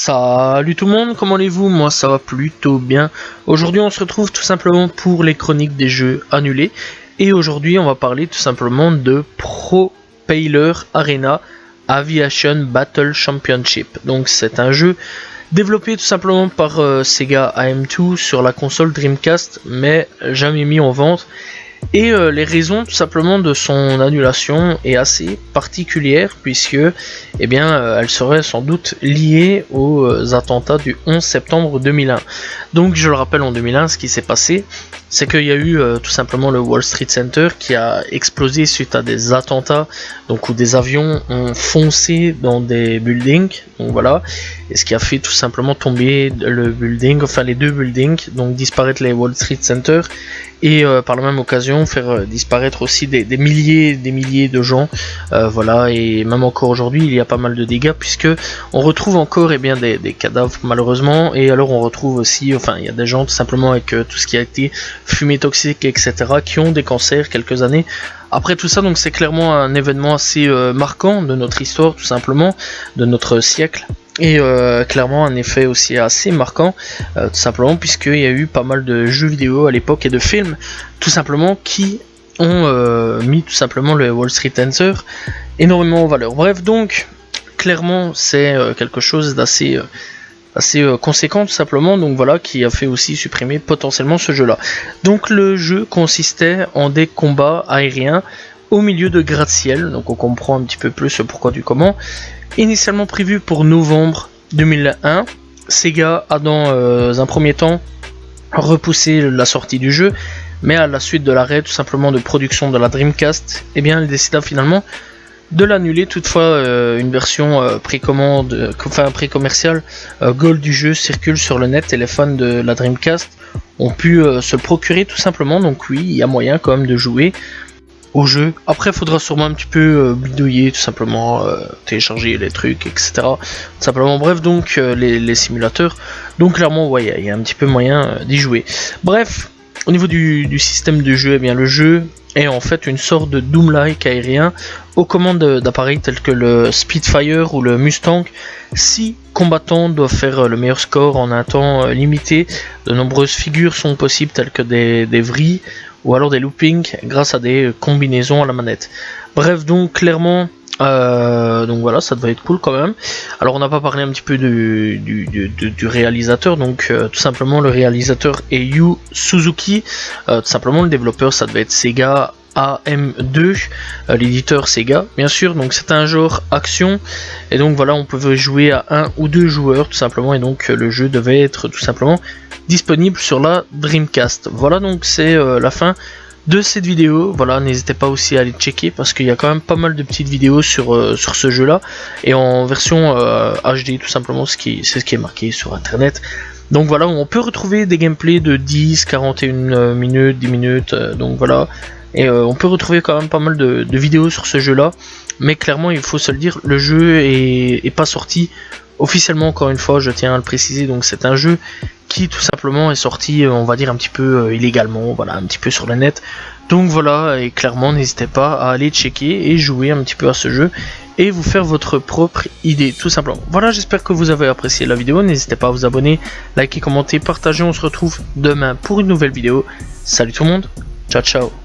Salut tout le monde, comment allez-vous? Moi ça va plutôt bien. Aujourd'hui on se retrouve tout simplement pour les chroniques des jeux annulés. Et aujourd'hui on va parler tout simplement de Propeller Arena Aviation Battle Championship. Donc c'est un jeu développé tout simplement par Sega AM2 sur la console Dreamcast, mais jamais mis en vente. Et les raisons tout simplement de son annulation est assez particulière puisque elle serait sans doute liée aux attentats du 11 septembre 2001. Donc je le rappelle, en 2001 ce qui s'est passé, c'est qu'il y a eu tout simplement le World Trade Center qui a explosé suite à des attentats, donc où des avions ont foncé dans des buildings, donc voilà, et ce qui a fait tout simplement tomber le building, enfin les deux buildings, donc disparaître les World Trade Center et par la même occasion faire disparaître aussi des milliers de gens, voilà, et même encore aujourd'hui il y a pas mal de dégâts puisque on retrouve encore des cadavres malheureusement, et alors on retrouve aussi, enfin il y a des gens tout simplement avec tout ce qui a été fumée toxique etc qui ont des cancers quelques années après tout ça. Donc c'est clairement un événement assez marquant de notre histoire, tout simplement de notre siècle. Et clairement un effet aussi assez marquant, tout simplement puisqu'il y a eu pas mal de jeux vidéo à l'époque et de films tout simplement qui ont mis tout simplement le Wall Street Center énormément en valeur. Bref, donc clairement c'est quelque chose d'assez conséquent tout simplement, donc voilà, qui a fait aussi supprimer potentiellement ce jeu là. Donc le jeu consistait en des combats aériens au milieu de gratte-ciel, donc on comprend un petit peu plus le pourquoi du comment. Initialement prévu pour novembre 2001, Sega a dans un premier temps repoussé la sortie du jeu, mais à la suite de l'arrêt tout simplement de production de la Dreamcast, elle décida finalement de l'annuler. Toutefois, une version pré-commerciale Gold du jeu circule sur le net et les fans de la Dreamcast ont pu se procurer tout simplement. Donc oui, il y a moyen quand même de jouer au jeu. Après, il faudra sûrement un petit peu bidouiller tout simplement, télécharger les trucs, etc. Tout simplement, bref, donc les simulateurs. Donc clairement, ouais, il y a un petit peu moyen d'y jouer. Bref, au niveau du système de jeu, le jeu est en fait une sorte de Doom-like aérien aux commandes d'appareils tels que le Spitfire ou le Mustang. 6 combattants doivent faire le meilleur score en un temps limité. De nombreuses figures sont possibles telles que des vrilles ou alors des loopings grâce à des combinaisons à la manette. Bref, donc clairement donc voilà, ça devait être cool quand même. Alors on n'a pas parlé un petit peu du réalisateur, donc tout simplement le réalisateur est Yu Suzuki, tout simplement le développeur ça devait être Sega AM2, l'éditeur Sega bien sûr. Donc c'est un genre action et donc voilà, on pouvait jouer à 1 ou 2 joueurs tout simplement, et donc le jeu devait être tout simplement disponible sur la Dreamcast. Voilà, donc c'est la fin de cette vidéo. Voilà, n'hésitez pas aussi à aller checker parce qu'il y a quand même pas mal de petites vidéos sur ce jeu là, et en version HD tout simplement, c'est ce qui est marqué sur internet. Donc voilà, on peut retrouver des gameplays de 10, 41 minutes, 10 minutes, donc voilà, et on peut retrouver quand même pas mal de vidéos sur ce jeu là, mais clairement il faut se le dire, le jeu est pas sorti officiellement, encore une fois je tiens à le préciser. Donc c'est un jeu qui tout simplement est sorti, on va dire un petit peu illégalement, voilà, un petit peu sur le net. Donc voilà, et clairement n'hésitez pas à aller checker et jouer un petit peu à ce jeu et vous faire votre propre idée tout simplement. Voilà, j'espère que vous avez apprécié la vidéo, n'hésitez pas à vous abonner, liker, commenter, partager. On se retrouve demain pour une nouvelle vidéo. Salut tout le monde, ciao ciao.